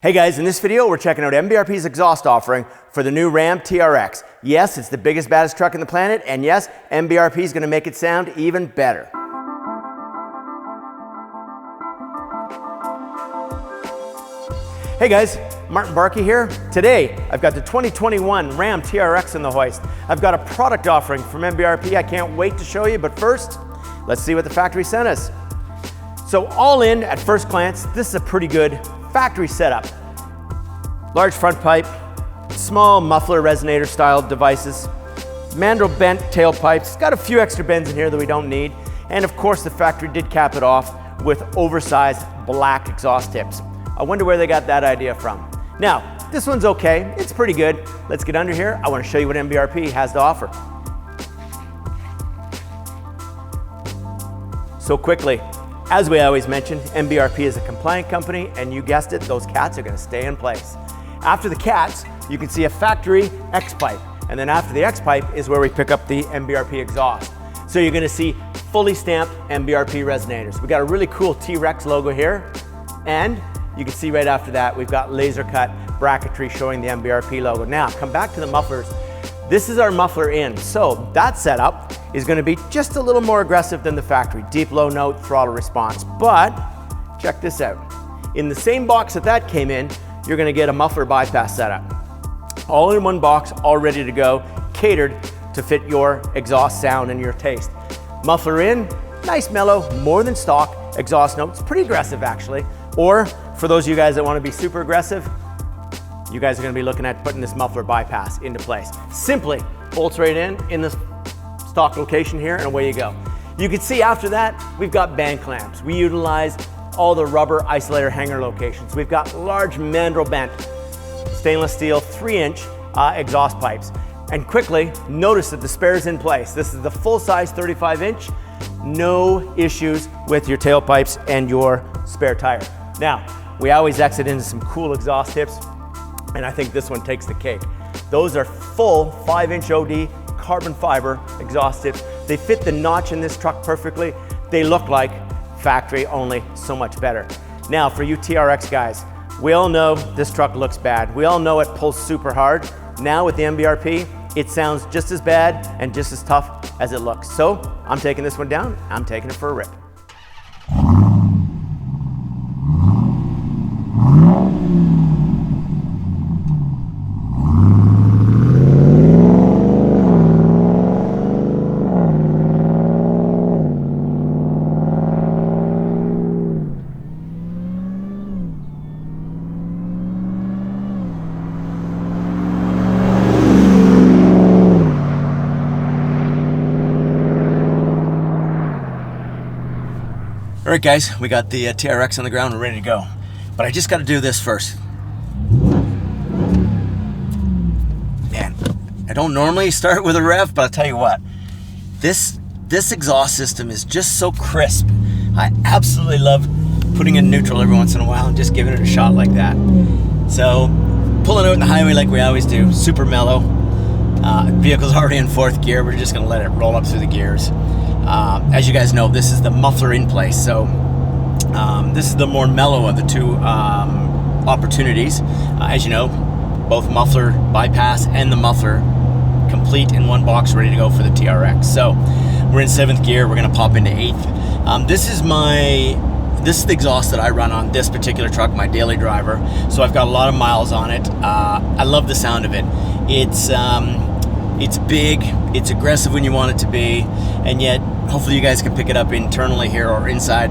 Hey guys, in this video we're checking out MBRP's exhaust offering for the new RAM TRX. Yes, it's the biggest, baddest truck on the planet, and yes, MBRP is going to make it sound even better. Hey guys, Martin Barkey here. Today I've got the 2021 RAM TRX in the hoist. I've got a product offering from MBRP I can't wait to show you, but first, let's see what the factory sent us. So all in, at first glance, this is a pretty good factory setup. Large front pipe, small muffler resonator style devices, mandrel bent tailpipes, got a few extra bends in here that we don't need, and of course the factory did cap it off with oversized black exhaust tips. I wonder where they got that idea from. Now, this one's okay, it's pretty good. Let's get under here. I want to show you what MBRP has to offer. So quickly, as we always mention, MBRP is a compliant company, and you guessed it, those cats are going to stay in place. After the cats, you can see a factory X-pipe, and then after the X-pipe is where we pick up the MBRP exhaust. So you're going to see fully stamped MBRP resonators. We got a really cool T-Rex logo here, and you can see right after that we've got laser cut bracketry showing the MBRP logo. Now, come back to the mufflers. This is our muffler in, so that setup is going to be just a little more aggressive than the factory. Deep, low note, throttle response. But check this out. In the same box that came in, you're going to get a muffler bypass setup. All in one box, all ready to go, catered to fit your exhaust sound and your taste. Muffler in, nice mellow, more than stock exhaust notes, pretty aggressive actually. Or for those of you guys that want to be super aggressive, you guys are going to be looking at putting this muffler bypass into place. Simply bolts right in this stock location here, and away you go. You can see after that, we've got band clamps. We utilize all the rubber isolator hanger locations. We've got large mandrel bent stainless steel 3-inch exhaust pipes. And quickly, notice that the spare's in place. This is the full-size 35-inch. No issues with your tailpipes and your spare tire. Now, we always exit into some cool exhaust tips, and I think this one takes the cake. Those are full 5-inch OD carbon fiber exhaust tips. They fit the notch in this truck perfectly. They look like factory, only so much better. Now, for you TRX guys, we all know this truck looks bad. We all know it pulls super hard. Now with the MBRP, it sounds just as bad and just as tough as it looks. So I'm taking this one down. I'm taking it for a rip. All right guys, we got the TRX on the ground and ready to go. But I just got to do this first. Man, I don't normally start with a rev, but I'll tell you what. This exhaust system is just so crisp. I absolutely love putting it in neutral every once in a while and just giving it a shot like that. So, pulling out in the highway like we always do, super mellow. Vehicle's already in 4th gear. We're just going to let it roll up through the gears. As you guys know, this is the muffler in place, so this is the more mellow of the two opportunities. As you know, both muffler bypass and the muffler complete in one box, ready to go for the TRX. So we're in 7th gear. We're going to pop into 8th. This is the exhaust that I run on this particular truck, my daily driver. So I've got a lot of miles on it. I love the sound of it. It's big, it's aggressive when you want it to be, and yet hopefully you guys can pick it up internally here or inside.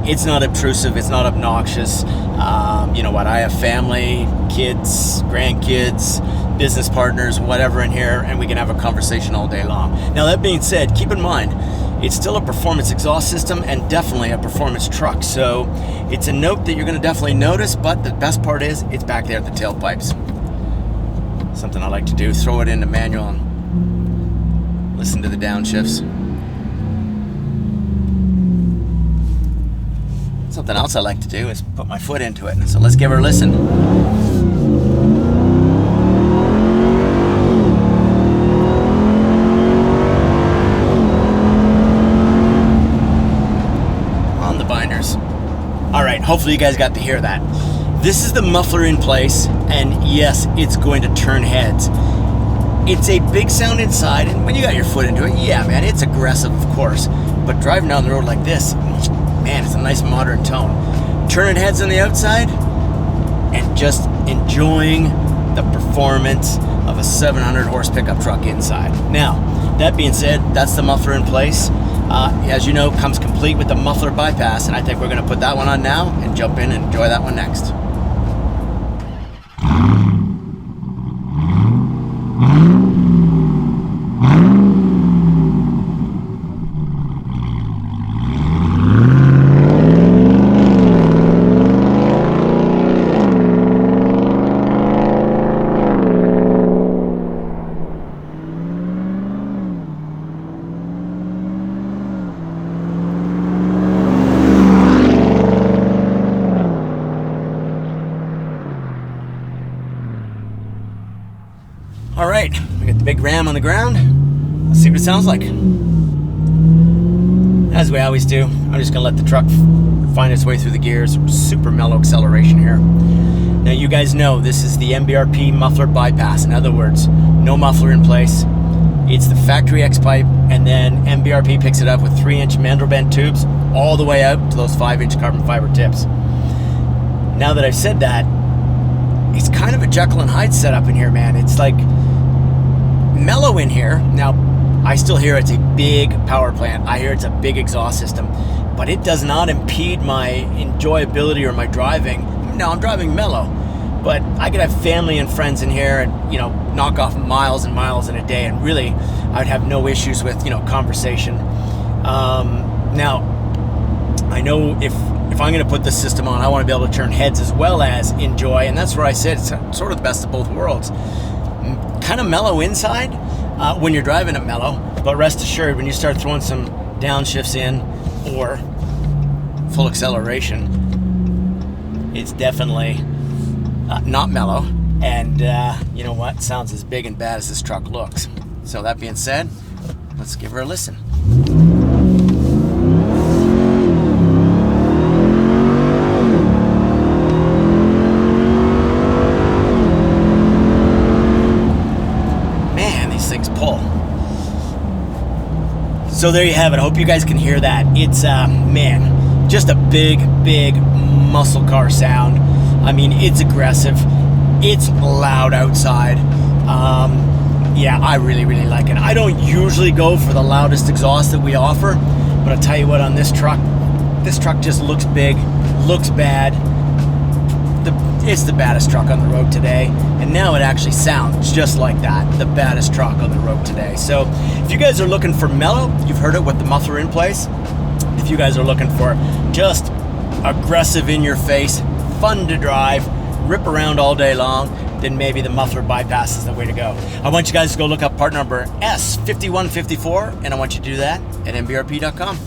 It's not obtrusive, it's not obnoxious. You know what, I have family, kids, grandkids, business partners, whatever in here, and we can have a conversation all day long. Now that being said, keep in mind, it's still a performance exhaust system and definitely a performance truck. So it's a note that you're gonna definitely notice, but the best part is it's back there at the tailpipes. Something I like to do, throw it into manual and listen to the downshifts. Something else I like to do is put my foot into it. So let's give her a listen. On the binders. All right, hopefully you guys got to hear that. This is the muffler in place, and yes, it's going to turn heads. It's a big sound inside, and when you got your foot into it, yeah, man, it's aggressive, of course. But driving down the road like this, man, it's a nice modern tone. Turning heads on the outside, and just enjoying the performance of a 700 horse pickup truck inside. Now, that being said, that's the muffler in place. As you know, comes complete with the muffler bypass, and I think we're going to put that one on now and jump in and enjoy that one next. All right, we got the big Ram on the ground. Let's see what it sounds like. As we always do, I'm just gonna let the truck find its way through the gears. Super mellow acceleration here. Now you guys know this is the MBRP muffler bypass. In other words, no muffler in place. It's the factory X pipe, and then MBRP picks it up with 3-inch mandrel bent tubes all the way out to those 5-inch carbon fiber tips. Now that I've said that, it's kind of a Jekyll and Hyde setup in here, man. It's like mellow in here. Now, I still hear it's a big power plant. I hear it's a big exhaust system, but it does not impede my enjoyability or my driving. No, I'm driving mellow, but I could have family and friends in here and, you know, knock off miles and miles in a day, and really, I'd have no issues with, you know, conversation. Now, I know if I'm going to put this system on, I want to be able to turn heads as well as enjoy, and that's where I said it's sort of the best of both worlds. Kind of mellow inside when you're driving it mellow, but rest assured, when you start throwing some downshifts in or full acceleration, it's definitely not mellow, and you know what? Sounds as big and bad as this truck looks. So that being said, let's give her a listen. So there you have it. I hope you guys can hear that. It's, man, just a big, big muscle car sound. I mean, it's aggressive. It's loud outside. Yeah, I really, really like it. I don't usually go for the loudest exhaust that we offer, but I'll tell you what, on this truck just looks big, looks bad. It's the baddest truck on the road today, and now it actually sounds just like that, the baddest truck on the road today. So if you guys are looking for mellow, you've heard it with the muffler in place. If you guys are looking for just aggressive in your face, fun to drive, rip around all day long, then maybe the muffler bypass is the way to go. I want you guys to go look up part number S5154, and I want you to do that at MBRP.com.